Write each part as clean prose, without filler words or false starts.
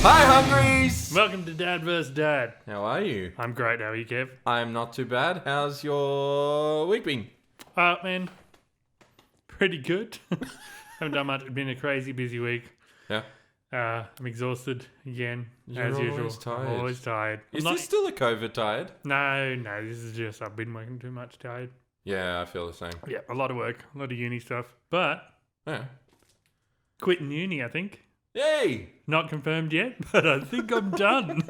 Hi, Hungries! Welcome to Dad vs. Dad. How are you? I'm great. How are you, Kev? I'm not too bad. How's your week been? Man, pretty good. Haven't done much. It's been a crazy busy week. Yeah. I'm exhausted again, You're as usual. always tired. I'm always tired. Is this still a COVID tired? No, this is just I've been working too much tired. Yeah, I feel the same. Yeah, a lot of work, a lot of uni stuff. But Yeah. quitting uni, I think. Yay! Not confirmed yet, but I think I'm done.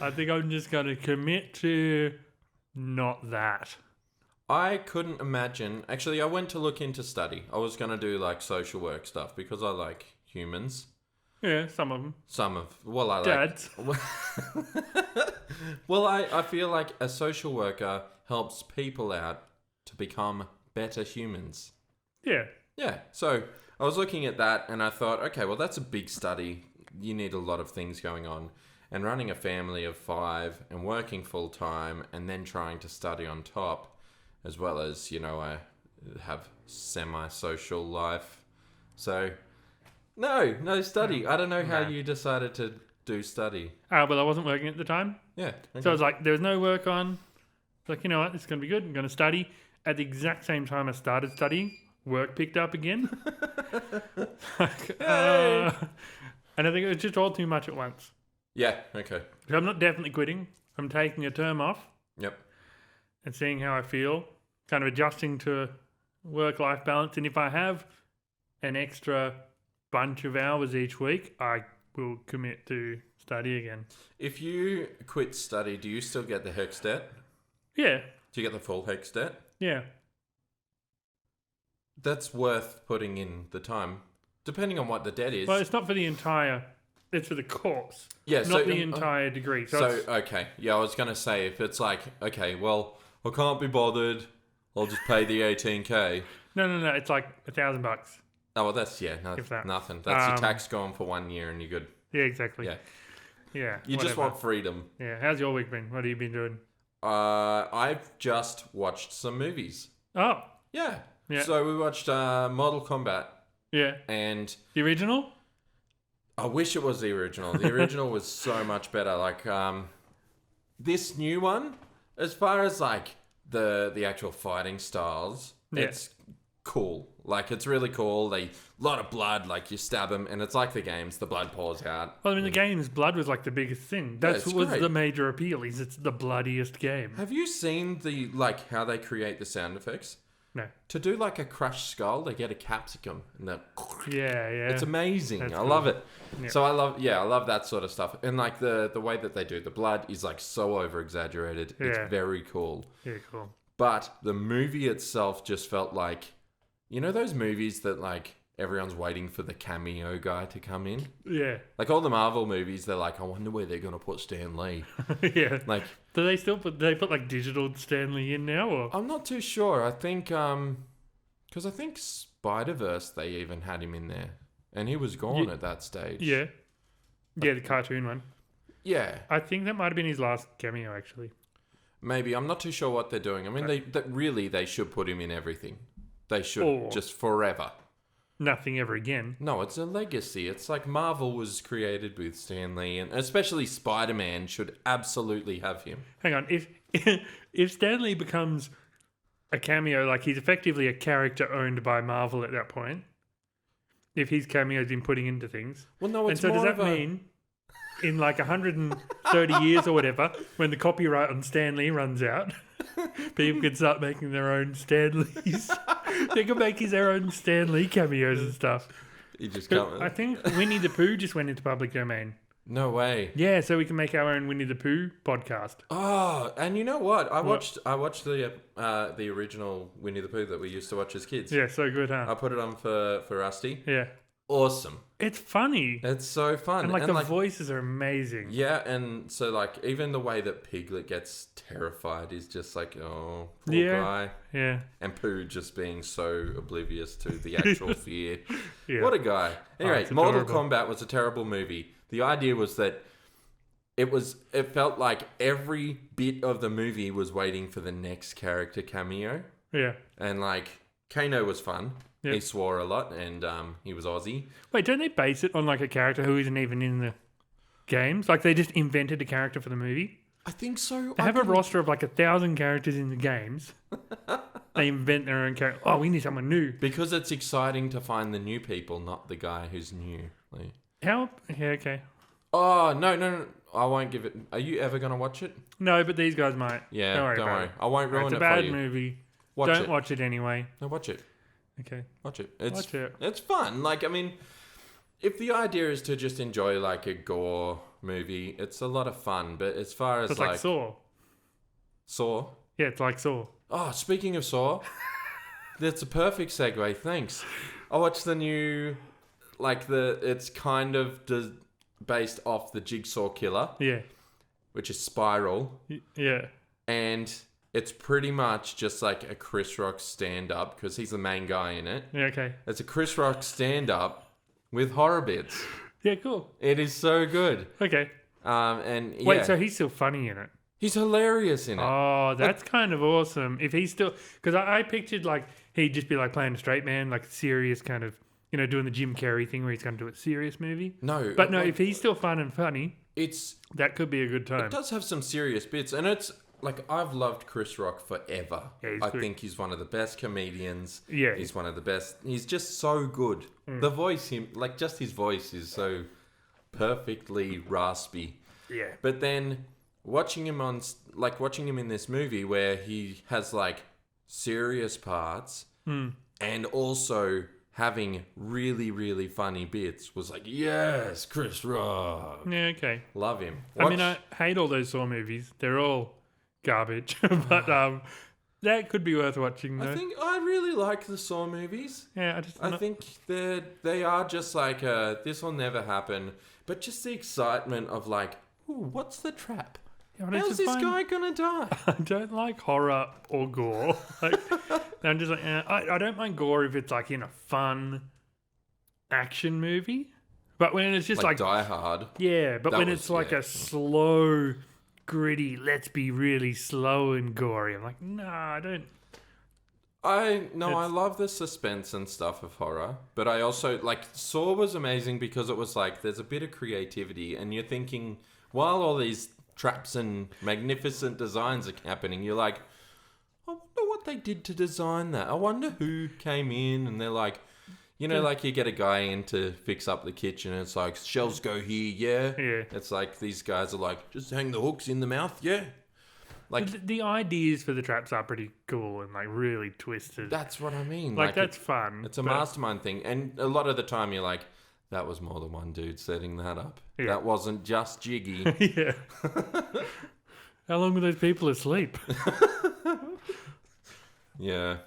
I think I'm just going to commit to not that. I couldn't imagine. Actually, I went to look into study. I was going to do like social work stuff because I like humans. Yeah, some of them. I Dads. like. Well, I feel like a social worker helps people out to become better humans. Yeah. Yeah, so I was looking at that and I thought, okay, well, that's a big study. You need a lot of things going on. And running a family of 5 and working full time and then trying to study on top, as well as, I have semi-social life. So, no study. I don't know how you decided to do study. Well, I wasn't working at the time. Yeah. Okay. So I was like, there was no work on. Like, you know what, this is going to be good. I'm going to study. At the exact same time I started studying, work picked up again. And I think it was just all too much at once. Yeah, okay. So I'm not definitely quitting. I'm taking a term off. Yep. And seeing how I feel. Kind of adjusting to work-life balance. And if I have an extra bunch of hours each week, I will commit to study again. If you quit study, do you still get the HECS debt? Yeah. Do you get the full HECS debt? Yeah. That's worth putting in the time, depending on what the debt is. Well, it's not for the entire... It's for the course. Yeah, not the entire degree. So okay. Yeah, I was going to say, if it's like, okay, well, I can't be bothered, I'll just pay the 18K. No. It's like $1,000. Oh, well, that's, nothing. That's your tax gone for 1 year and you're good. Yeah, exactly. Yeah. Yeah. You just want freedom. Yeah. How's your week been? What have you been doing? I've just watched some movies. Oh. Yeah. Yeah. So we watched Mortal Kombat. Yeah. And... The original? I wish it was the original. The original was so much better. Like, this new one, as far as like the actual fighting styles, it's cool. Like, it's really cool. A lot of blood, like you stab them, and it's like the games. The blood pours out. Well, I mean, the game's blood was like the biggest thing. That was great. the major appeal. Is it's the bloodiest game. Have you seen how they create the sound effects? No. To do like a crushed skull, they get a capsicum and Yeah. it's amazing. That's I cool. love it. Yeah. So I love that sort of stuff. And like the way that they do the blood is like so over exaggerated. Yeah. It's very cool. Yeah, cool. But the movie itself just felt like, those movies that like everyone's waiting for the cameo guy to come in? Yeah. Like all the Marvel movies, they're like, I wonder where they're going to put Stan Lee. Yeah. Like, do they still put like digital Stanley in now? Or? I'm not too sure. I think, because I think Spider-Verse, they even had him in there. And he was gone at that stage. Yeah. Yeah, the cartoon one. Yeah. I think that might have been his last cameo, actually. Maybe. I'm not too sure what they're doing. I mean, they should put him in everything. They should, just forever. Nothing ever again. No, it's a legacy. It's like Marvel was created with Stan Lee, and especially Spider-Man should absolutely have him. Hang on. If Stan Lee becomes a cameo, like he's effectively a character owned by Marvel at that point, if his cameo's been putting into things. Well, no, it's and so more does that mean in like 130 years or whatever, when the copyright on Stan Lee runs out, people can start making their own Stan Lees. They can make their own Stan Lee cameos and stuff. You just can't. I think Winnie the Pooh just went into public domain. No way. Yeah, so we can make our own Winnie the Pooh podcast. Oh, and you know what? I watched the original Winnie the Pooh that we used to watch as kids. Yeah, so good, huh? I put it on for Rusty. Yeah. Awesome. It's funny. It's so fun. And the voices are amazing. Yeah, and so like even the way that Piglet gets terrified is just like, oh, poor guy. Yeah. And Pooh just being so oblivious to the actual fear. Yeah. What a guy. Anyway, it's Mortal adorable. Kombat was a terrible movie. The idea was that it felt like every bit of the movie was waiting for the next character cameo. Yeah. And like Kano was fun. Yep. He swore a lot, and he was Aussie. Wait, don't they base it on like a character who isn't even in the games? Like they just invented a character for the movie? I think so. They have a roster of like 1,000 characters in the games. They invent their own character. Oh, we need someone new. Because it's exciting to find the new people, not the guy who's new. Like, How? Yeah, okay. oh, no. I won't give it. Are you ever going to watch it? No, but these guys might. Yeah, don't worry. About it. I won't ruin It's it a bad for you. movie. Watch Don't it. watch it anyway. No, watch it. Okay. Watch it. Watch it. It's fun. Like, I mean, if the idea is to just enjoy like a gore movie, it's a lot of fun. But as far as It's like Saw. Saw. Yeah, it's like Saw. Oh, speaking of Saw, that's a perfect segue. Thanks. I watched the new, it's kind of based off the Jigsaw Killer, Yeah. which is Spiral, Yeah. and it's pretty much just like a Chris Rock stand-up because he's the main guy in it. Yeah, okay. It's a Chris Rock stand-up with horror bits. Yeah, cool. It is so good. Okay. And yeah, Wait, so he's still funny in it? he's hilarious in it. Oh, that's kind of awesome. If he's still... Because I pictured, like, he'd just be, like, playing a straight man, like, serious kind of... You know, doing the Jim Carrey thing where he's going to do a serious movie. No. But no, if he's still fun and funny, it's... that could be a good time. It does have some serious bits, and it's... Like, I've loved Chris Rock forever. Yeah, he's I good. think he's one of the best comedians. Yeah. He's one of the best. He's just so good. The voice, just his voice is so perfectly raspy. Yeah. But then watching him in this movie where he has like serious parts and also having really, really funny bits was like, yes, Chris Rock. Yeah, okay. Love him. I mean, I hate all those Saw movies. They're all garbage. But that could be worth watching, though. I think I really like the Saw movies. Yeah, I think they are just like this will never happen, but just the excitement of like, ooh, what's the trap? Yeah, but it's How's a this fun- guy gonna die? I don't like horror or gore. Like, I'm just like, I don't mind gore if it's like in a fun action movie. But when it's just like Die Hard. yeah, but That when was- it's like yeah. a slow, gritty, let's be really slow and gory, I'm like, nah, I don't. I It's- love the suspense and stuff of horror, but I also like Saw was amazing because it was like there's a bit of creativity, and you're thinking while all these traps and magnificent designs are happening, you're like, I wonder what they did to design that. I wonder who came in, and they're like, you know, like you get a guy in to fix up the kitchen, and it's like shelves go here, yeah. Yeah. It's like these guys are like, just hang the hooks in the mouth, yeah. Like The ideas for the traps are pretty cool and like really twisted. that's what I mean. Like that's fun. It's a but- mastermind thing, and a lot of the time you're like, that was more than one dude setting that up. Yeah. That wasn't just Jiggy. Yeah. How long were those people asleep? Yeah.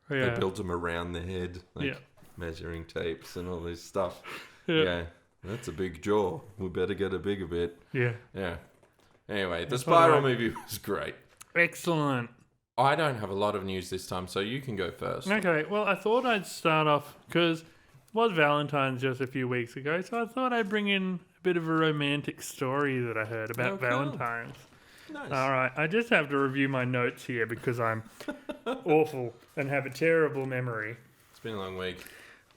Yeah. They built them around the head, like Yeah. measuring tapes and all this stuff. Yeah. Yeah. That's a big jaw. We better get a bigger bit. Yeah. Yeah. Anyway, the That's Spiral alright. movie was great. Excellent. I don't have a lot of news this time, so you can go first. Okay, well, I thought I'd start off because it was Valentine's just a few weeks ago, so I thought I'd bring in a bit of a romantic story that I heard about Oh, cool. Valentine's. Nice. All right, I just have to review my notes here because I'm awful and have a terrible memory. It's been a long week.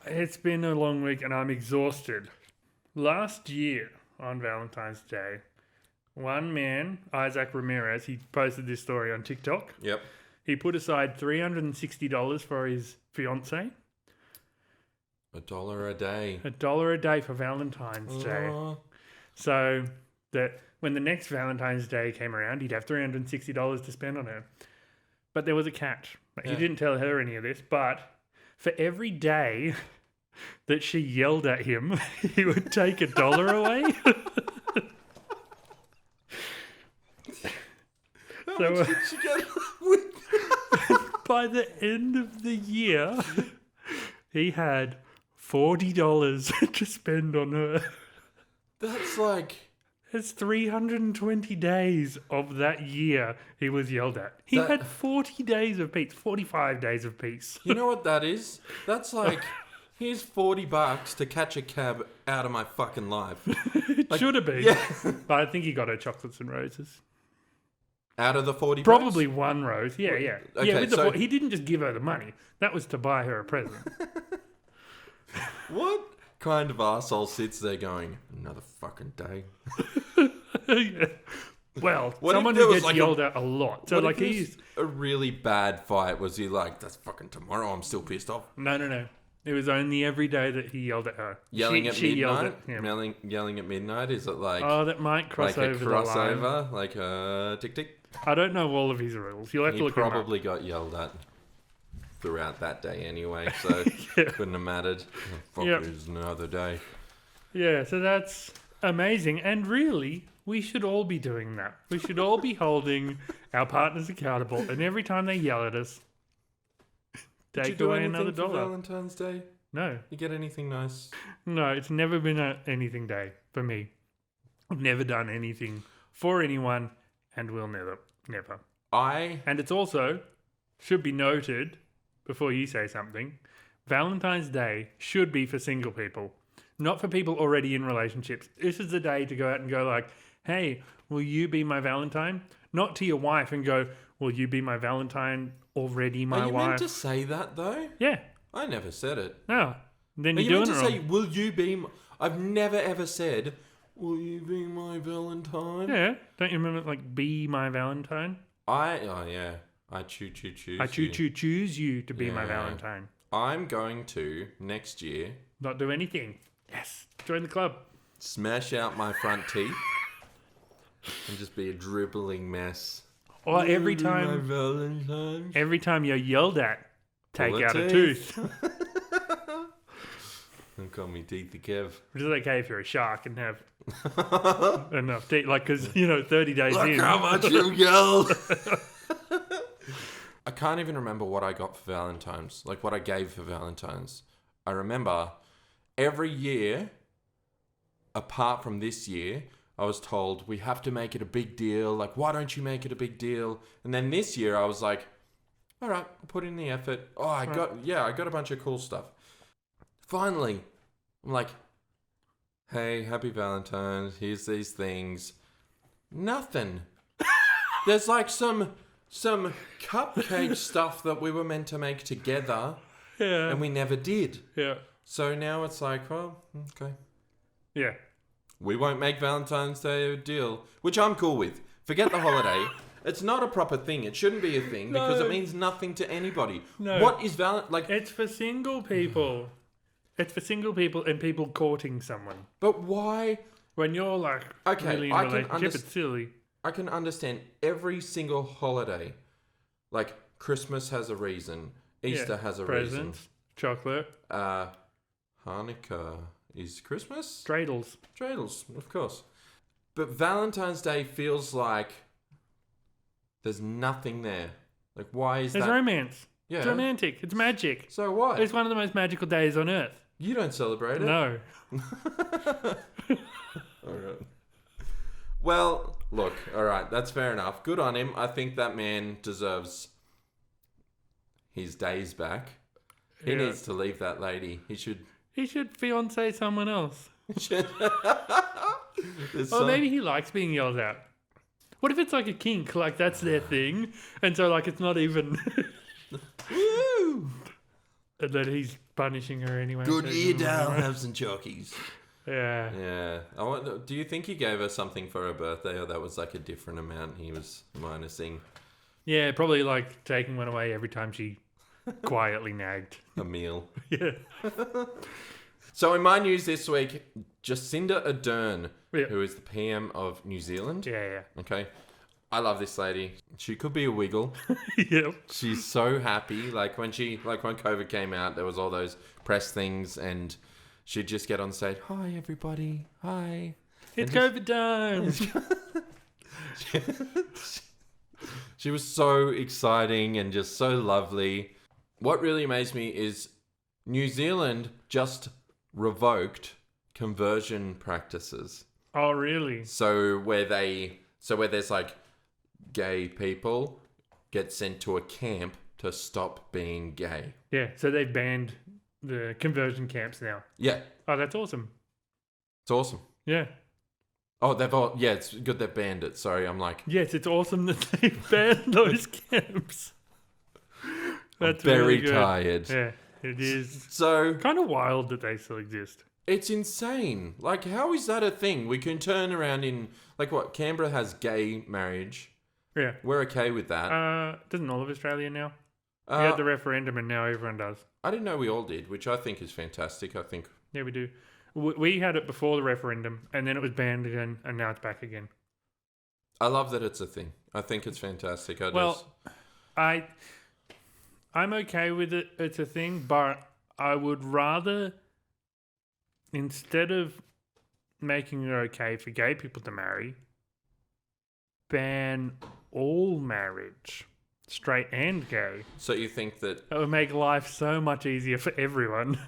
It's been a long week and I'm exhausted. Last year on Valentine's Day, one man, Isaac Ramirez, he posted this story on TikTok. Yep. He put aside $360 for his fiancée. $1 a day. $1 a day for Valentine's Day. Oh. So that when the next Valentine's Day came around, he'd have $360 to spend on her. But there was a catch. Like, Yeah. He didn't tell her any of this, but for every day that she yelled at him, he would take $1 away. So Did she get with? by the end of the year, he had $40 to spend on her. That's like It's 320 days of that year he was yelled at. He That- had 40 days of peace, 45 days of peace. you know what that is? That's like here's $40 to catch a cab out of my fucking life. It should have been. Yeah. But I think he got her chocolates and roses. Out of the 40 Probably one rose. Yeah, yeah. Okay, yeah, with the so- he didn't just give her the money. That was to buy her a present. What kind of arsehole sits there going, another fucking day? Yeah. Well, What if someone there who was gets like yelled at a lot. So What like if it was he's a really bad fight? Was he like, that's fucking tomorrow, I'm still pissed off? no. It was only every day that he yelled at her. Yelling at she yelled midnight? at him. Yelling at midnight? Is it like, Oh, that might cross like over a the line. crossover? Like tick tick? I don't know all of his rules. You'll have to He look him probably got yelled at throughout that day anyway, so Yeah. couldn't have mattered. Oh, fuck, Yep. it was another day. up. Yeah, so that's amazing. And really, we should all be doing that. We should all be holding our partners accountable. And every time they yell at us, Did you take do away anything another for dollar. Valentine's Day? No, You get anything nice? no, it's never been anything day for me. I've never done anything for anyone and will never. And it's also, should be noted, before you say something, Valentine's Day should be for single people, not for people already in relationships. This is the day to go out and go like, hey, will you be my Valentine? Not to your wife and go, will you be my Valentine already, my Are you wife? meant to say that though? Yeah. I never said it. No. Then Are you're you doing meant it to wrong. say, will you be... I've never ever said, will you be my Valentine? Yeah. Don't you remember like be my Valentine? Oh yeah. I choose I you. choose you to be my Yeah. Valentine. I'm going to, next year, Not do anything. Yes. Join the club. smash out my front teeth and just be a dribbling mess. Or Will every you be my time Valentine? Every time you're yelled at, take Pull a out a tooth. tooth. Don't call me Teethy Kev. Which is okay if you're a shark and have enough teeth. Like, because, 30 days Look in. how much you yelled. I can't even remember what I got for Valentine's. Like what I gave for Valentine's. I remember every year, apart from this year, I was told we have to make it a big deal. Like, why don't you make it a big deal? And then this year I was like, all right, I'll put in the effort. Oh, I got a bunch of cool stuff. Finally, I'm like, hey, happy Valentine's. Here's these things. Nothing. There's like some cupcake stuff that we were meant to make together, Yeah. and we never did. Yeah. So now it's like, well, okay. Yeah. We won't make Valentine's Day a deal, which I'm cool with. Forget the holiday. It's not a proper thing. It shouldn't be a thing because No. it means nothing to anybody. No. What is like? It's for single people. It's for single people and people courting someone. But why? When you're like Okay, really in a I can relationship, it's silly. I can understand every single holiday. Like Christmas has a reason. Easter Yeah. has a Presents, chocolate, reason. Hanukkah is Christmas? dreidels. Dreidels, of course. But Valentine's Day feels like there's nothing there. Like, why is There's that? romance. Yeah. It's romantic. It's magic. So what? It's one of the most magical days on earth. You don't celebrate it? No. All right. Well, look, all right, that's fair enough. Good on him. I think that man deserves his days back. He Yeah. needs to leave that lady. He should. He should fiance someone else. There's Or some- maybe he likes being yelled at. What if it's like a kink, like that's their thing, and so like it's not even, Woo! and then he's punishing her anyway. Good so year, it's Dal. alright. Have some chalkies. Yeah. Yeah. Do you think he gave her something for her birthday, or that was like a different amount he was minusing? Yeah, probably like taking one away every time she quietly nagged. A meal. Yeah. So in my news this week, Jacinda Ardern, Yeah. who is the PM of New Zealand. Yeah, Okay. I love this lady. She could be a wiggle. yeah. Yep. She's so happy. Like when COVID came out, there was all those press things and she'd just get on stage. Hi everybody. Hi. It's And COVID time. She was so exciting and just so lovely. What really amazed me is New Zealand just revoked conversion practices. Oh, really? So where there's like gay people get sent to a camp to stop being gay. Yeah, so they've banned the conversion camps now. Yeah, Oh, that's awesome. it's awesome. Yeah. Oh, they've all... Yeah, it's good they've banned it. Sorry, I'm like... Yes, it's awesome that they banned those camps. I'm very really good. tired. Yeah, it is So... kind of wild that they still exist. It's insane. Like, how is that a thing? We can turn around in... Like, what? Canberra has gay marriage. Yeah. We're okay with that. Doesn't all of Australia now? We had the referendum and now everyone does. I didn't know we all did, which I think is fantastic. I think... Yeah, we do. We had it before the referendum, and then it was banned again, and now it's back again. I love that it's a thing. I think it's fantastic. I'm okay with it. It's a thing, but I would rather, instead of making it okay for gay people to marry, ban all marriage, straight and gay. So you think that... That would make life so much easier for everyone.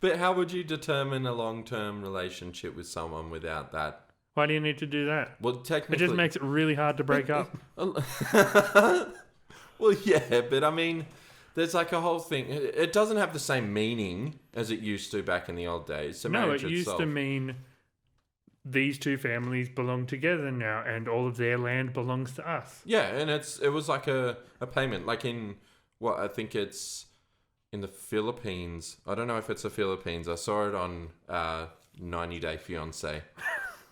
But how would you determine a long-term relationship with someone without that? Why do you need to do that? Well, technically... It just makes it really hard to break up. Well, yeah, but I mean, there's like a whole thing. It doesn't have the same meaning as it used to back in the old days. So No, it marriage used itself... to mean these two families belong together now, and all of their land belongs to us. Yeah, and it was like a payment. Like in, what, I think it's... in the Philippines. I don't know if it's the Philippines. I saw it on 90 Day Fiancé.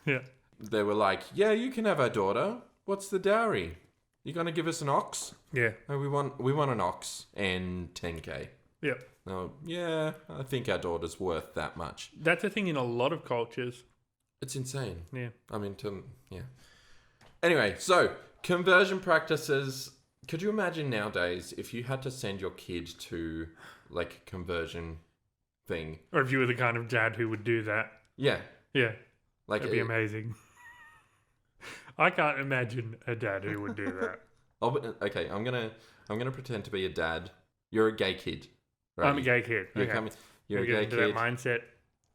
Yeah. They were like, yeah, you can have our daughter. What's the dowry? You going to give us an ox? Yeah. Oh, we want an ox and 10K. Yeah. Oh, yeah, I think our daughter's worth that much. That's a thing in a lot of cultures. It's insane. Yeah. I mean, yeah. Anyway, so conversion practices... Could you imagine nowadays if you had to send your kid to like a conversion thing? Or if you were the kind of dad who would do that. Yeah. Yeah. Like that'd be amazing. I can't imagine a dad who would do that. Okay, I'm gonna pretend to be a dad. You're a gay kid. Right? I'm a gay kid. You're, okay. you're a get gay into kid. that mindset.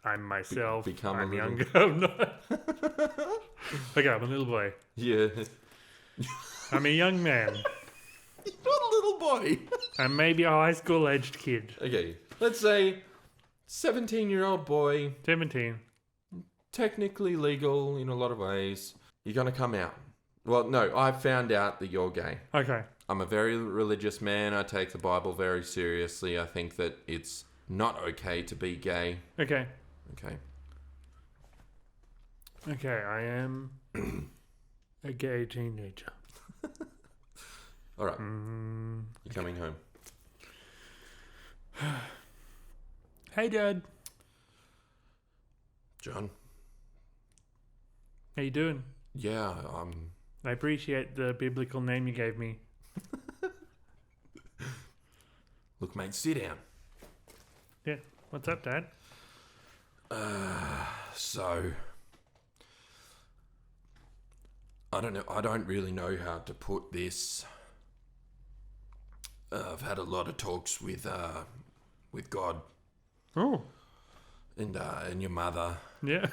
I'm myself. Become I'm a little... younger. I'm not. Okay, I'm a little boy. Yeah. I'm a young man. You're not a little boy. I'm maybe a high school aged kid. Okay, let's say 17-year-old boy. 17. Technically legal in a lot of ways. You're gonna come out. Well, no, I've found out that you're gay. Okay. I'm a very religious man. I take the Bible very seriously. I think that it's not okay to be gay. Okay. Okay. Okay, I am a gay teenager. All right. You're coming home. Hey, Dad. John? How you doing? Yeah, I appreciate the biblical name you gave me. Look, mate, sit down. Yeah. What's up, Dad? So... I don't know. I don't really know how to put this. I've had a lot of talks with God. Oh. And your mother. Yeah.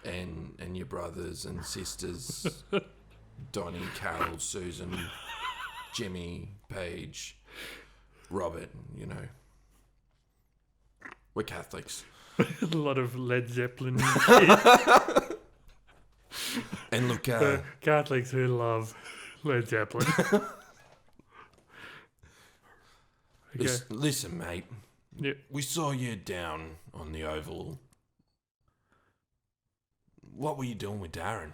And your brothers and sisters. Donnie, Carol, Susan, Jimmy, Paige, Robert, you know. We're Catholics. A lot of Led Zeppelin. And look, Catholics who love Led Zeppelin. Okay. listen, mate. Yeah. We saw you down on the Oval. What were you doing with Darren? Do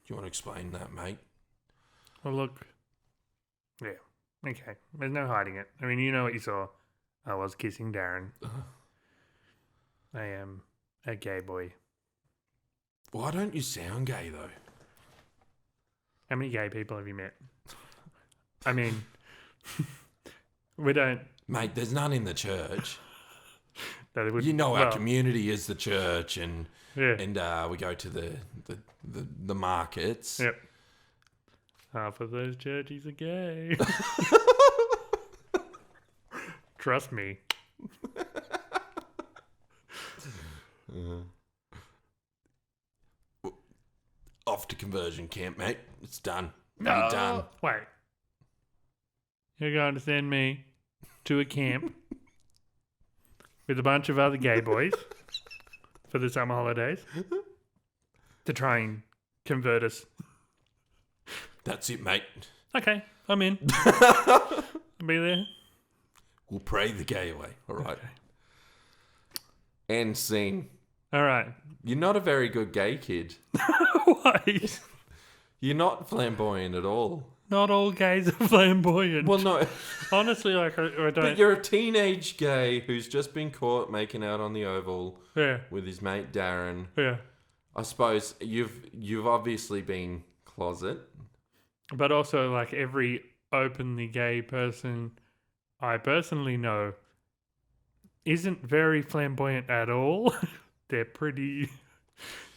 you want to explain that, mate? Well, look. Yeah. Okay. There's no hiding it. I mean, you know what you saw. I was kissing Darren. I am a gay boy. Why don't you sound gay, though? How many gay people have you met? I mean, we don't... Mate, there's none in the church. That would, You know our community is the church, and Yeah. and we go to the markets. Yep. Half of those churches are gay. Trust me. Off to conversion camp, mate. It's done. No. You're done. Wait. You're going to send me to a camp with a bunch of other gay boys for the summer holidays to try and convert us. That's it, mate. Okay, I'm in. I'll be there. We'll pray the gay away. All right. Okay. End scene. All right. You're not a very good gay kid. Why? You're not flamboyant at all. Not all gays are flamboyant. Well, no. Honestly, like, I don't... But you're a teenage gay who's just been caught making out on the Oval with his mate Darren. Yeah. I suppose you've obviously been closet. But also, like, every openly gay person I personally know isn't very flamboyant at all. They're pretty...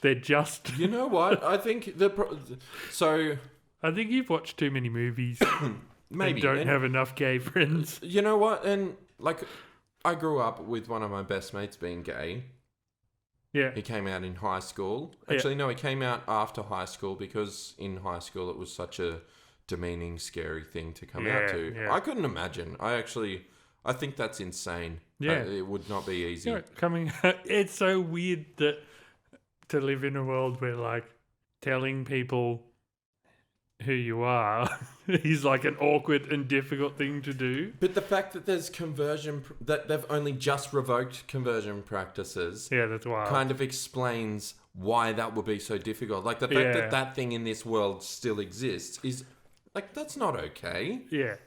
They're just... You know what? I think so... I think you've watched too many movies. Maybe. And don't have enough gay friends. You know what? And, like, I grew up with one of my best mates being gay. Yeah. He came out in high school. Actually, no, he came out after high school because in high school it was such a demeaning, scary thing to come out to. Yeah. I couldn't imagine. I think that's insane. Yeah. It would not be easy. You know, it's so weird that to live in a world where, like, telling people who you are is like an awkward and difficult thing to do. But the fact that there's that they've only just revoked conversion practices, that's wild. kind of explains why that would be so difficult. Like the fact that thing in this world still exists is like, that's not okay. Yeah.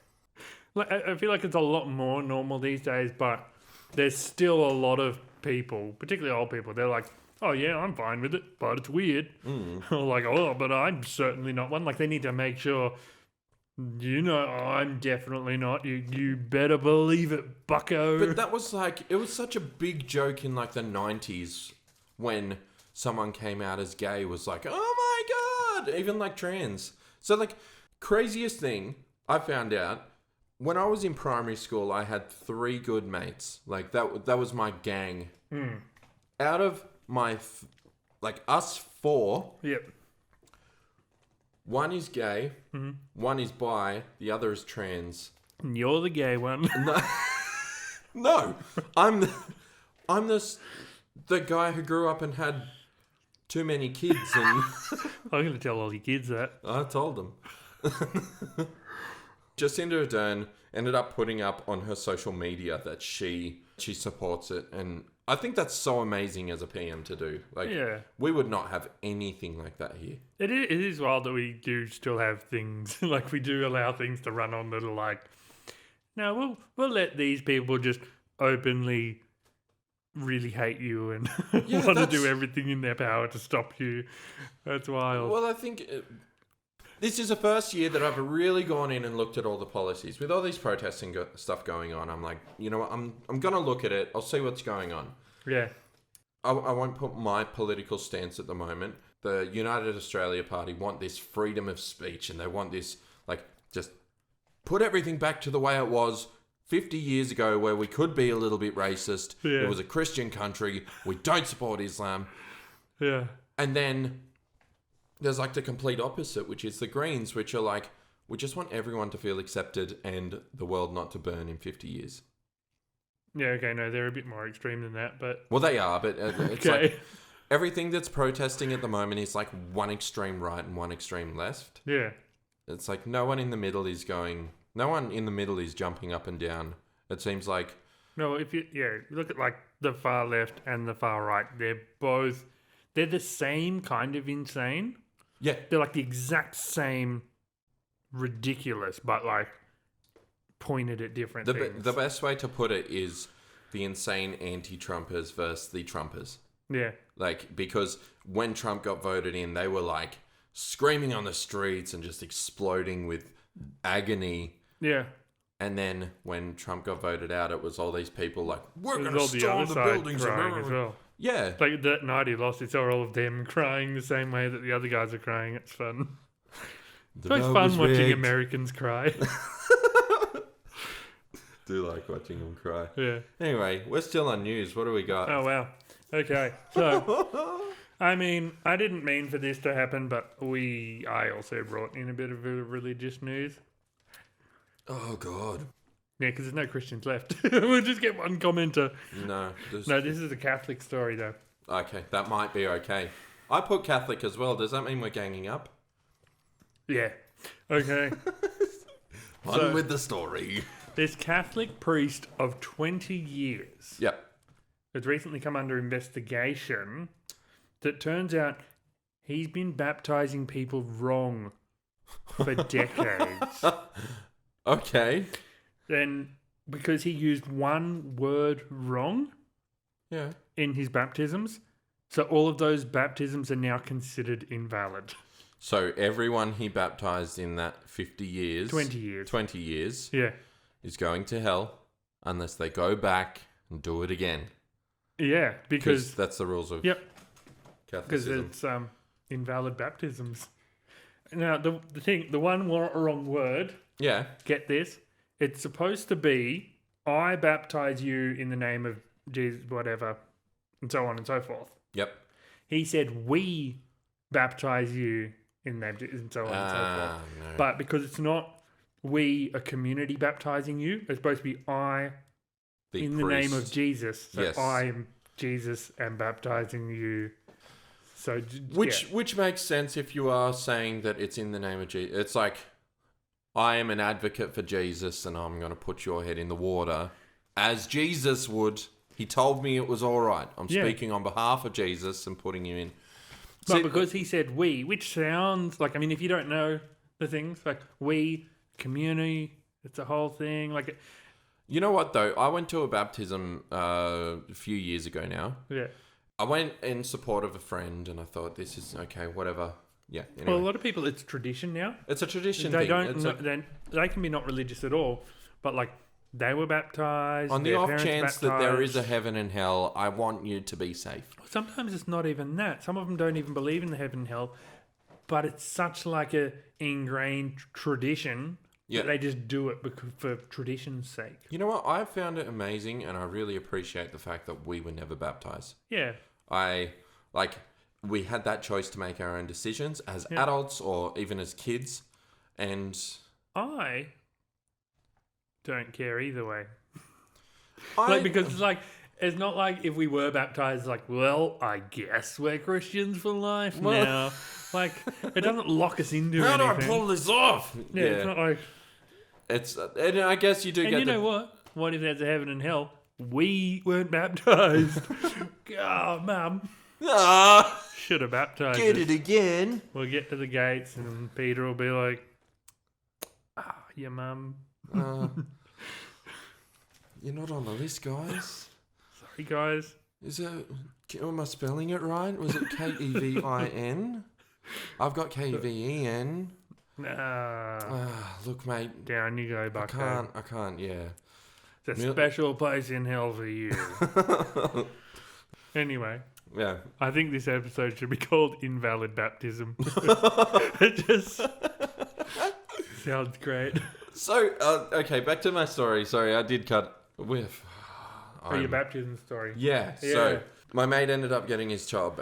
Like, I feel like it's a lot more normal these days, but there's still a lot of people, particularly old people, they're like, oh yeah, I'm fine with it, but it's weird. Or like, oh, but I'm certainly not one. Like, they need to make sure, you know, I'm definitely not. You better believe it, bucko. But that was like, it was such a big joke in like the 90s when someone came out as gay, was like, oh my God, even like trans. So like, craziest thing I found out, when I was in primary school, I had 3 good mates. Like that was my gang. Out of my, us 4. Yep. One is gay, one is bi, the other is trans. And you're the gay one. No, I'm the guy who grew up and had too many kids, and I'm going to tell all your kids that. I told them. Jacinda Ardern ended up putting up on her social media that she supports it, and I think that's so amazing as a PM to do. Like, we would not have anything like that here. It is wild that we do still have things, like we do allow things to run on that are like, no, we'll let these people just openly really hate you and want to do everything in their power to stop you. That's wild. Well, I think this is the first year that I've really gone in and looked at all the policies. With all these protesting stuff going on, I'm like, you know what, I'm going to look at it. I'll see what's going on. Yeah. I won't put my political stance at the moment. The United Australia Party want this freedom of speech, and they want this, like, just put everything back to the way it was 50 years ago, where we could be a little bit racist. Yeah. It was a Christian country. We don't support Islam. Yeah. And then there's like the complete opposite, which is the Greens, which are like, we just want everyone to feel accepted and the world not to burn in 50 years. Yeah, okay, no, they're a bit more extreme than that, but... Well, they are, but it's like everything that's protesting at the moment is like one extreme right and one extreme left. Yeah. It's like no one in the middle is jumping up and down. It seems like... No, if you look at like the far left and the far right, they're the same kind of insane. Yeah. They're like the exact same ridiculous, but like pointed at different things. The best way to put it is the insane anti-Trumpers versus the Trumpers. Yeah. Like, because when Trump got voted in, they were like screaming on the streets and just exploding with agony. Yeah. And then when Trump got voted out, it was all these people like, we're going to all storm the buildings. Crying as well. Yeah. Like that night he lost, it's all of them crying the same way that the other guys are crying. It's fun. It's always fun watching Americans cry. Do like watching them cry. Yeah. Anyway, we're still on news. What do we got? Oh, wow. Okay. So, I mean, I didn't mean for this to happen, but I also brought in a bit of religious news. Oh, God. Yeah, because there's no Christians left. We'll just get one commenter. No. No, this is a Catholic story, though. Okay, that might be okay. I put Catholic as well. Does that mean we're ganging up? Yeah. Okay. On with the story. This Catholic priest of 20 years Yep. has recently come under investigation that turns out he's been baptizing people wrong for decades. Okay. Then, because he used one word wrong Yeah. in his baptisms, so all of those baptisms are now considered invalid. So everyone he baptized in that 50 years... 20 years. 20 years Yeah. is going to hell unless they go back and do it again. Yeah, because that's the rules of because Catholicism. it's invalid baptisms. Now, the one wrong word, Yeah. get this, it's supposed to be, I baptize you in the name of Jesus, whatever, and so on and so forth. Yep. He said, we baptize you in the name of Jesus, and so on and so forth. No. But because it's not we, a community, baptizing you, it's supposed to be I, The in priest. the name of Jesus. So Yes. I am Jesus and baptizing you. So Which makes sense if you are saying that it's in the name of Jesus. It's like, I am an advocate for Jesus and I'm going to put your head in the water as Jesus would. He told me it was all right. I'm speaking on behalf of Jesus and putting you in. But because he said we, which sounds like, I mean, if you don't know the things, like we, community, it's a whole thing. Like, You know what, though? I went to a baptism a few years ago now. yeah. I went in support of a friend and I thought, this is okay, whatever. Yeah, anyway. Well, a lot of people, it's tradition now. It's a tradition They thing. don't, they can be not religious at all, but like they were baptized. On the their off parents chance that there is a baptized. heaven and hell, I want you to be safe. Sometimes it's not even that. Some of them don't even believe in the heaven and hell, but it's such like a ingrained tradition that they just do it for tradition's sake. You know what? I found it amazing and I really appreciate the fact that we were never baptized. Yeah. We had that choice to make our own decisions as adults or even as kids. And I don't care either way. I, Because it's not like if we were baptized, like, well, I guess we're Christians for life now. Like, it doesn't lock us into how do I anything. pull this off? Yeah, it's not like... It's, and I guess you do And get you know what? What if there's a heaven and hell? We weren't baptized. Oh, Mum. Should have baptized Get us. it again. We'll get to the gates and Peter will be like, your mum. You're not on the list, guys. Sorry, guys. Is it? Am I spelling it right? Was it Kevin? I've got Kven. Nah. Look, mate. Down you go, Bucko. I can't. Yeah. It's a special place in hell for you. Anyway. Yeah. I think this episode should be called Invalid Baptism. It just sounds great. So, okay, back to my story. Sorry, I did cut with... Your baptism story. Yeah, so my mate ended up getting his child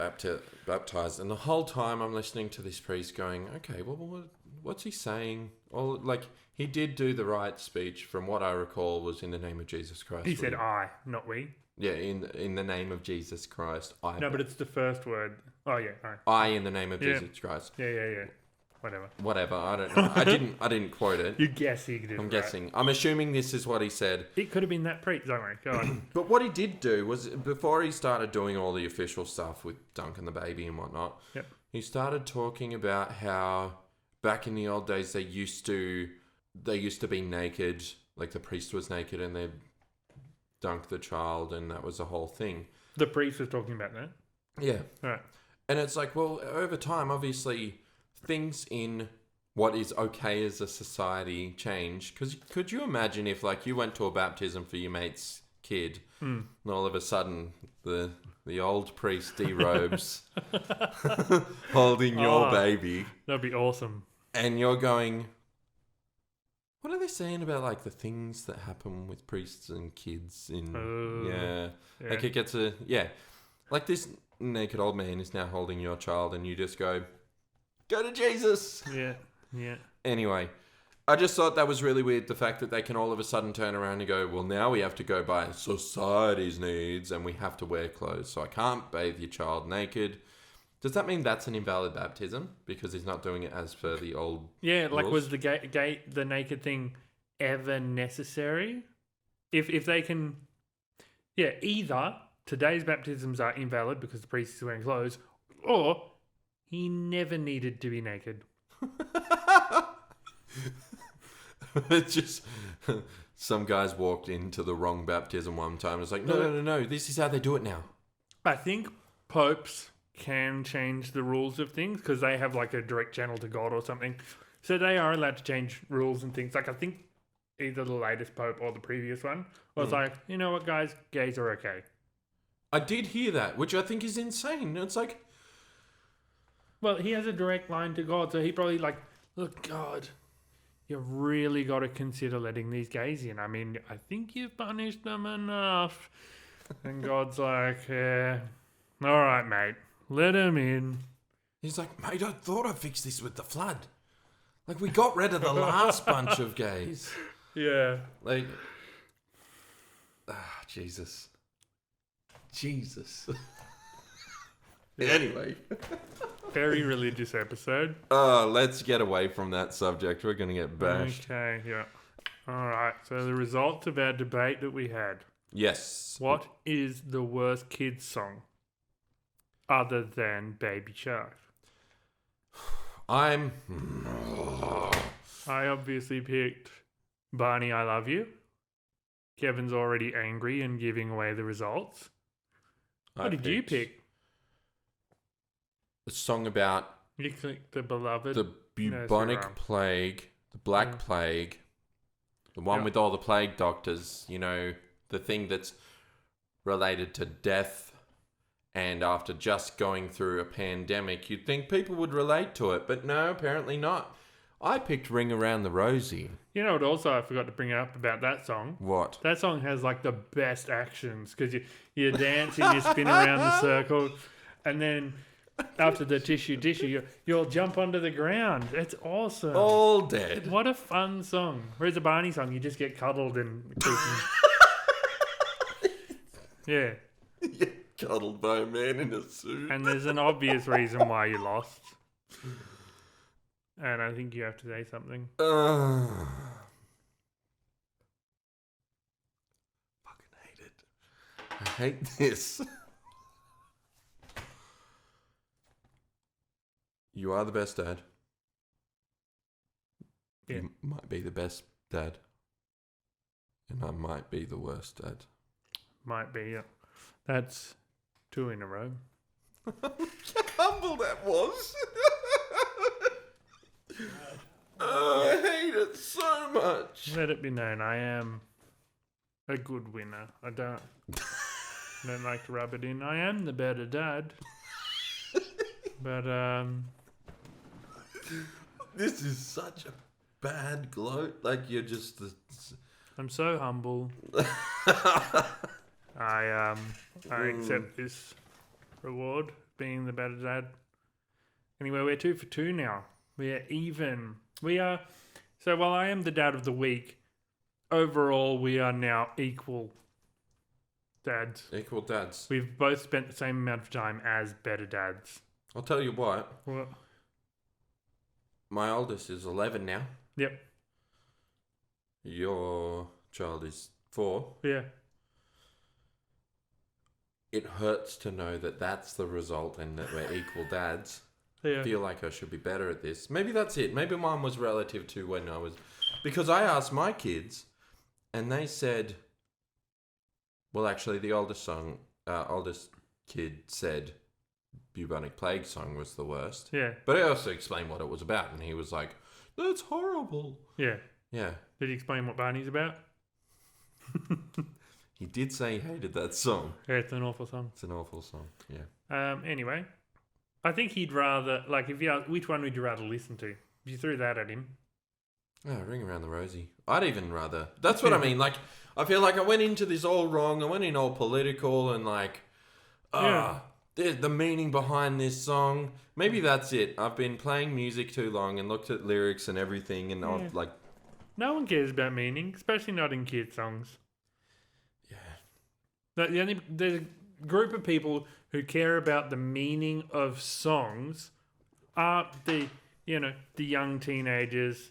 baptized, and the whole time I'm listening to this priest going, okay, well, what's he saying? Well, like, he did do the right speech, from what I recall, was in the name of Jesus Christ. He said I, not we. Yeah, in the name of Jesus Christ. No, but it's the first word. Oh, yeah, I in the name of Jesus Christ. Yeah. Whatever, I don't know. I didn't quote it. You're guessing. I'm guessing. I'm assuming this is what he said. It could have been that priest. Don't worry. Go on. But what he did do was, before he started doing all the official stuff with dunking the baby and whatnot, he started talking about how back in the old days they used to be naked, like the priest was naked and they'd dunk the child, and that was the whole thing. The priest was talking about that? Yeah. All right. And it's like, well, over time, obviously, things in what is okay as a society change. Because could you imagine if, like, you went to a baptism for your mate's kid, and all of a sudden the old priest derobes, holding your baby, That'd be awesome. and you're going, what are they saying about, like, the things that happen with priests and kids in... Yeah. Like, it gets a... Yeah. Like, this naked old man is now holding your child, and you just go to Jesus. Yeah. Anyway, I just thought that was really weird, the fact that they can all of a sudden turn around and go, well, now we have to go by society's needs and we have to wear clothes, so I can't bathe your child naked. Does that mean that's an invalid baptism? Because he's not doing it as per the old rules? Was the naked thing ever necessary? If they can... Yeah, either today's baptisms are invalid because the priest is wearing clothes, or he never needed to be naked. It's just some guys walked into the wrong baptism one time. It's like, no, this is how they do it now. I think popes can change the rules of things because they have like a direct channel to God or something. So they are allowed to change rules and things. Like I think either the latest pope or the previous one was like, you know what, guys, gays are okay. I did hear that, which I think is insane. It's like... Well, he has a direct line to God, so he probably like, look, God... You've really got to consider letting these gays in. I mean, I think you've punished them enough. And God's like, yeah, all right, mate, let them in. He's like, mate, I thought I fixed this with the flood. Like, we got rid of the last bunch of gays. Yeah. Like, Jesus. Anyway. Very religious episode. Let's get away from that subject. We're going to get bashed. Okay, yeah. All right, so the results of our debate that we had. Yes. What is the worst kids song other than Baby Shark? I obviously picked Barney, I Love You. Kevin's already angry and giving away the results. What did you pick? A song about... You clicked the beloved... The bubonic plague, the black plague, the one with all the plague doctors, you know, the thing that's related to death, and after just going through a pandemic, you'd think people would relate to it, but no, apparently not. I picked Ring Around the Rosie. You know what also I forgot to bring up about that song? What? That song has like the best actions, because you dance and you spin around the circle, and then... After the tissue, you'll jump onto the ground. It's awesome. All dead. What a fun song. Whereas a Barney song, you just get cuddled and yeah. You get cuddled by a man in a suit. And there's an obvious reason why you lost. And I think you have to say something. Fucking hate it. I hate this. You are the best dad. Yeah. You might be the best dad. And I might be the worst dad. Might be, yeah. That's 2 in a row. How humble that was. I hate it so much. Let it be known, I am a good winner. I don't like to rub it in. I am the better dad. But, this is such a bad gloat. Like, you're just... I'm so humble. I accept this reward, being the better dad. Anyway, we're 2 for 2 now. We are even. So while I am the dad of the week, overall we are now equal dads. Equal dads. We've both spent the same amount of time as better dads. I'll tell you what. What? My oldest is 11 now. Yep. Your child is 4. Yeah. It hurts to know that that's the result and that we're equal dads. Yeah. I feel like I should be better at this. Maybe that's it. Maybe mine was relative to when I was... Because I asked my kids and they said... Well, actually, the oldest kid said bubonic plague song was the worst. Yeah. But I also explained what it was about and he was like, that's horrible. Yeah. Yeah. Did he explain what Barney's about? He did say he hated that song. Yeah, it's an awful song. It's an awful song, yeah. Anyway, I think he'd rather, like, if you ask, which one would you rather listen to? If you threw that at him. Oh, Ring Around the Rosie. I'd even rather. That's what I mean. Like, I feel like I went into this all wrong. I went in all political and like, the meaning behind this song. Maybe that's it. I've been playing music too long and looked at lyrics and everything and I've like No one cares about meaning, especially not in kids' songs. Yeah. There's a group of people who care about the meaning of songs are the young teenagers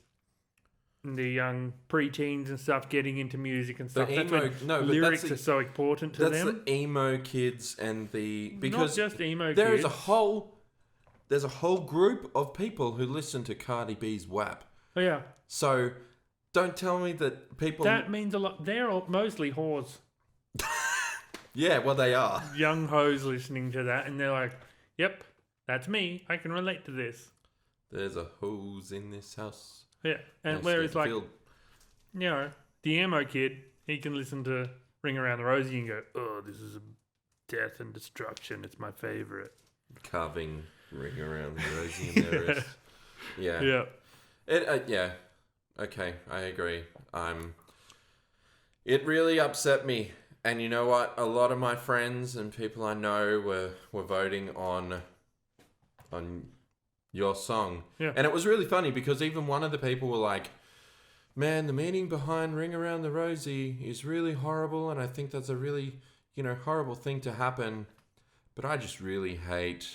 and the young preteens and stuff getting into music and stuff. That's when lyrics are so important to them. That's the emo kids and because not just emo there's kids. a whole group of people who listen to Cardi B's WAP. Oh, yeah. So don't tell me that people... That means a lot. They're all mostly whores. Yeah, well, they are. Young hoes listening to that, and they're like, yep, that's me. I can relate to this. There's a hose in this house. Yeah, and whereas like, the emo kid, he can listen to Ring Around the Rosie and go, oh, this is death and destruction. It's my favourite. Carving Ring Around the Rosie in their wrist. Yeah. Yeah. Okay, I agree. It really upset me. And you know what? A lot of my friends and people I know were voting on your song. Yeah. And it was really funny because even one of the people were like, man, the meaning behind Ring Around the Rosie is really horrible, and I think that's a really, horrible thing to happen. But I just really hate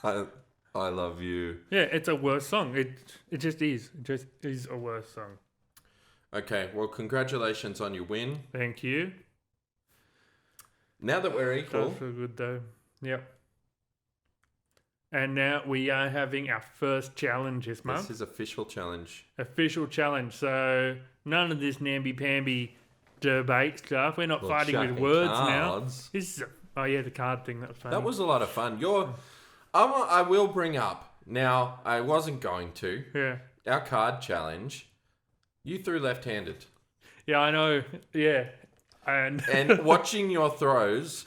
I Love You. Yeah, it's a worse song. It just is. It just is a worse song. Okay, well, congratulations on your win. Thank you. Now that we're equal. Does feel good though. Yep. And now we are having our first challenge this month. This is official challenge. Official challenge. So none of this namby-pamby debate stuff. We're not fighting with words cards. now. This is the card thing. That was funny. That was a lot of fun. I will bring up. Now, I wasn't going to. Yeah. Our card challenge. You threw left-handed. Yeah, I know. Yeah. And watching your throws,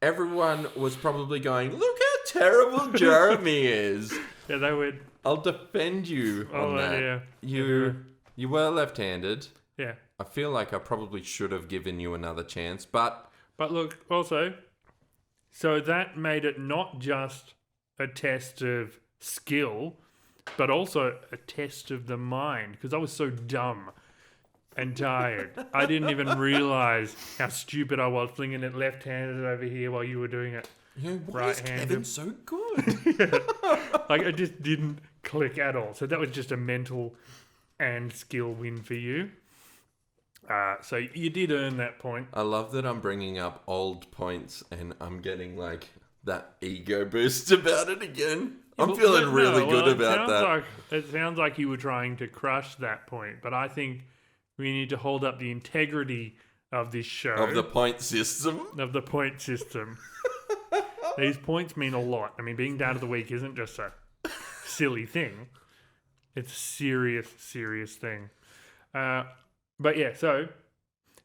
everyone was probably going, look how terrible Jeremy is. Yeah, they would. I'll defend you on that. Yeah. You were left-handed. Yeah. I feel like I probably should have given you another chance, but... But look, also, so that made it not just a test of skill, but also a test of the mind, because I was so dumb and tired. I didn't even realise how stupid I was flinging it left-handed over here while you were doing it why is Kevin so good? Like, it just didn't click at all. So that was just a mental and skill win for you. So you did earn that point. I love that I'm bringing up old points and I'm getting like that ego boost about it again. I'm feeling really good about that. It sounds like you were trying to crush that point, but I think we need to hold up the integrity of this show. Of the point system. These points mean a lot. I mean, being Dad of the Week isn't just a silly thing. It's a serious, serious thing. But yeah, so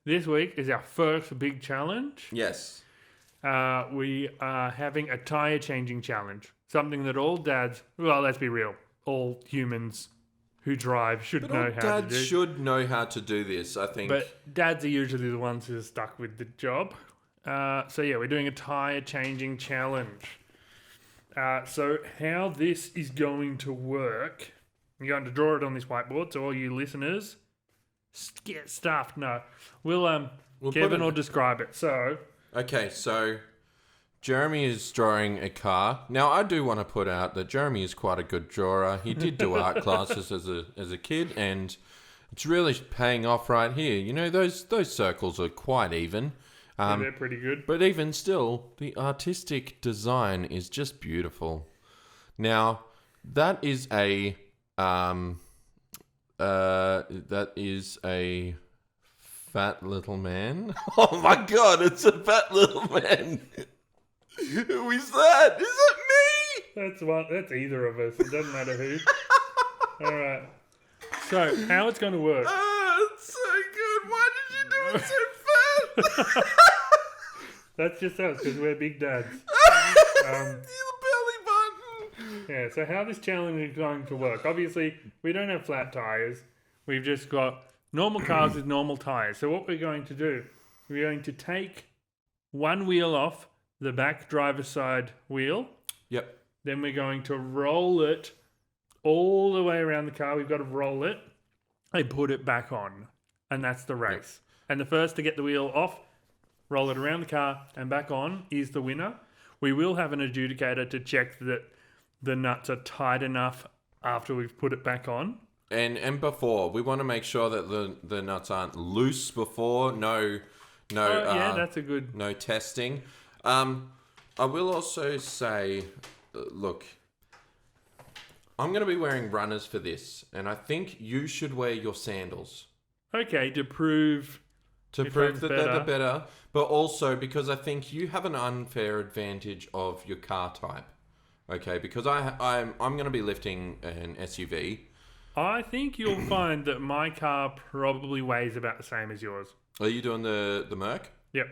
this week is our first big challenge. Yes. We are having a tyre changing challenge. Something that all dads, well, let's be real, all humans who drive should know how to do. Dads should know how to do this, I think. But dads are usually the ones who are stuck with the job. So yeah, we're doing a tyre changing challenge. So how this is going to work, I'm going to draw it on this whiteboard, so all you listeners, get stuffed. No, Kevin will describe it. So okay, so Jeremy is drawing a car. Now, I do want to put out that Jeremy is quite a good drawer. He did do art classes as a kid, and it's really paying off right here. You know, those circles are quite even. Yeah, they're pretty good. But even still, the artistic design is just beautiful. Now, that is a fat little man. Oh my God, it's a fat little man. Who is that? Is it me? That's either of us. It doesn't matter who. All right. So how it's going to work? Oh, it's so good. Why did you do it so fat? That's just us because we're big dads. The belly button. Yeah. So how this challenge is going to work? Obviously, we don't have flat tires. We've just got normal cars with normal tires. So what we're going to do, we're going to take one wheel off the back driver's side wheel. Yep. Then we're going to roll it all the way around the car. We've got to roll it. they put it back on, and that's the race. And the first to get the wheel off, roll it around the car and back on is the winner. We will have an adjudicator to check that the nuts are tight enough after we've put it back on. And before, we want to make sure that the nuts aren't loose before. No, that's a good... no testing. I will also say, look, I'm going to be wearing runners for this, and I think you should wear your sandals. Okay, to prove that they're better, but also because I think you have an unfair advantage of your car type. Okay, because I'm going to be lifting an SUV. I think you'll find that my car probably weighs about the same as yours. Are you doing the Merc? Yep.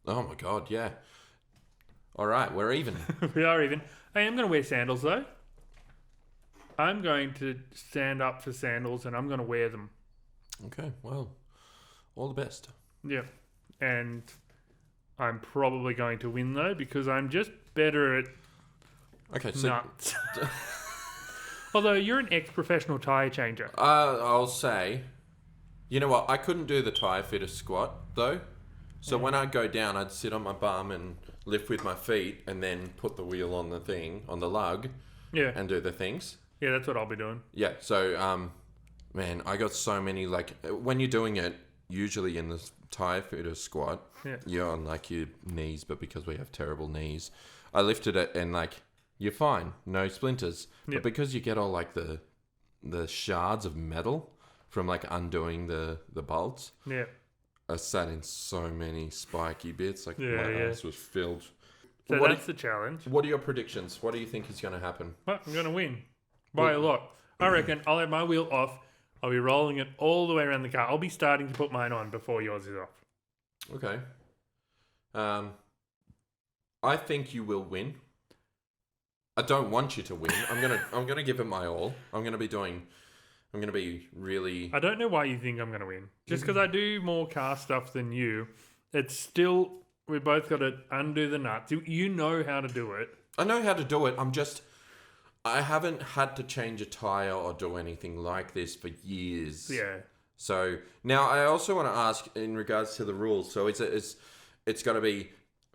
Oh my god, yeah. All right, we're even. We are even. I am going to wear sandals though. I'm going to stand up for sandals and I'm going to wear them. Okay, well, all the best. Yeah. And I'm probably going to win though because I'm just better at nuts. Although you're an ex-professional tyre changer. I'll say, you know what? I couldn't do the tyre fitter squat though. So when I'd go down, I'd sit on my bum and lift with my feet and then put the wheel on the thing, on the lug. Yeah. And do the things. Yeah, that's what I'll be doing. Yeah, so, man, I got so many, like, when you're doing it, usually in the tyre fitter squat, you're on, like, your knees, but because we have terrible knees, I lifted it and, like, you're fine, no splinters. Yep. But because you get all, like, the shards of metal from, like, undoing the bolts, I sat in so many spiky bits, like, my ass was filled. So that's the challenge. What are your predictions? What do you think is going to happen? Well, I'm going to win. By a lot. I reckon I'll have my wheel off. I'll be rolling it all the way around the car. I'll be starting to put mine on before yours is off. Okay. I think you will win. I don't want you to win. I'm gonna give it my all. I'm gonna be really... I don't know why you think I'm going to win. Just because I do more car stuff than you, it's still... We both got to undo the nuts. You know how to do it. I know how to do it. I haven't had to change a tyre or do anything like this for years. Yeah. So now I also want to ask in regards to the rules. So it's got to be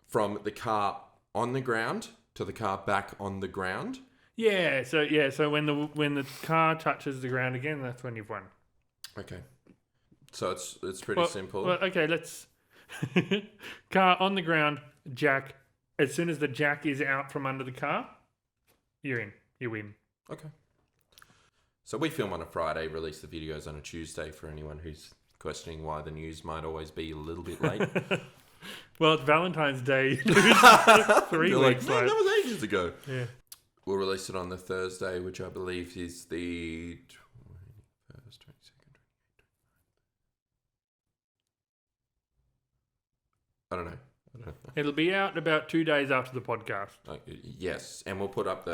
from the car on the ground to the car back on the ground. Yeah. So when the car touches the ground again, that's when you've won. Okay. So it's pretty simple. Well, okay. Let's car on the ground, jack. As soon as the jack is out from under the car, you're in. You win. Okay. So we film on a Friday, release the videos on a Tuesday for anyone who's questioning why the news might always be a little bit late. Well, it's Valentine's Day. 3 weeks late. That was ages ago. Yeah. We'll release it on the Thursday, which I believe is the 21st, 22nd, 28th. I don't know. It'll be out about 2 days after the podcast. Yes, and we'll put up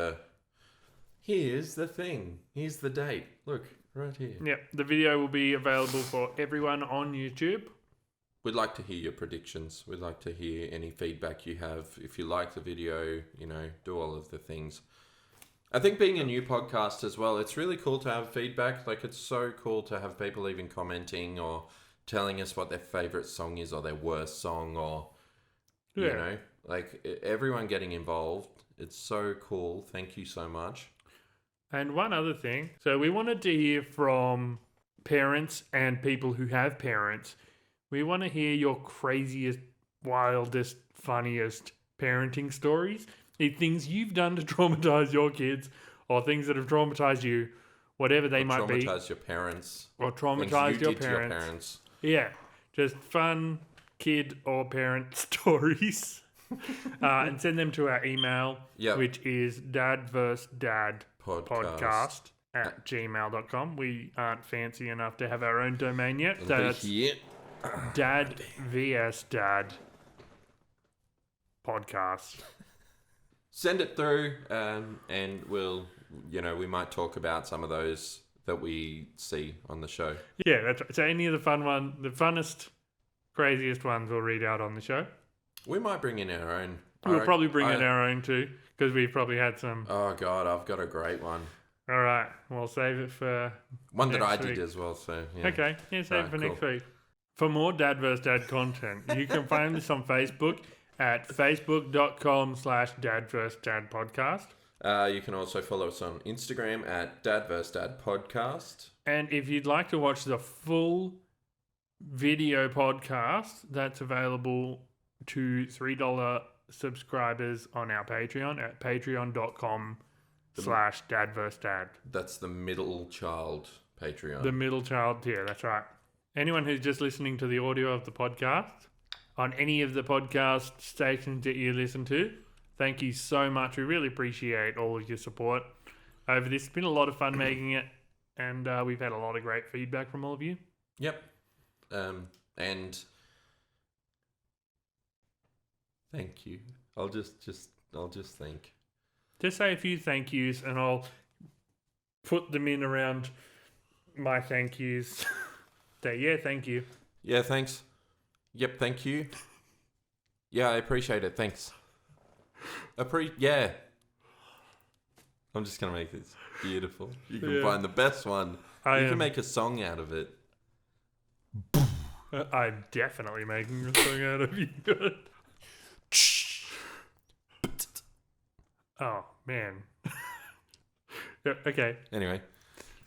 here's the thing. Here's the date. Look, right here. Yep, the video will be available for everyone on YouTube. We'd like to hear your predictions. We'd like to hear any feedback you have. If you like the video, do all of the things. I think being a new podcast as well, it's really cool to have feedback. Like, it's so cool to have people even commenting or telling us what their favorite song is or their worst song or, like everyone getting involved. It's so cool. Thank you so much. And one other thing. So we wanted to hear from parents and people who have parents. We want to hear your craziest, wildest, funniest parenting stories. Things you've done to traumatize your kids or things that have traumatized you, whatever they might be. Traumatize your parents. Or traumatize your parents. Your parents. Yeah. Just fun kid or parent stories. And send them to our email, which is dadversusdadpodcast@gmail.com. We aren't fancy enough to have our own domain yet. So that's Dad vs Dad podcast. Send it through, and we'll, we might talk about some of those that we see on the show. Yeah, that's right. So any of the funnest, craziest ones we'll read out on the show. We might bring in our own. We'll probably bring in our own too, because we've probably had some. Oh God, I've got a great one. All right. We'll save it for One that I next did week. as well, so yeah. Okay. Yeah, save it for Right, next week. For more Dad vs. Dad content, you can find us on Facebook at facebook.com/Dad vs. Dad podcast. You can also follow us on Instagram at Dad vs. Dad Podcast. And if you'd like to watch the full video podcast, that's available to $3 subscribers on our Patreon at patreon.com/Dad vs. Dad. That's the middle child Patreon. The middle child tier, that's right. Anyone who's just listening to the audio of the podcast on any of the podcast stations that you listen to, thank you so much. We really appreciate all of your support over this. It's been a lot of fun making it, and we've had a lot of great feedback from all of you. Yep. And thank you. I'll just thank. Just say a few thank yous, and I'll put them in around my thank yous. Say, yeah, thank you. Yeah, thanks. Yep, thank you. Yeah, I appreciate it. Thanks. Yeah. I'm just gonna make this beautiful. You can find the best one. You can make a song out of it. I'm definitely making a song out of you. Oh, man. Yeah, okay. Anyway,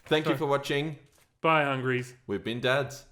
thank you for watching. Bye, Hungries. We've been dads.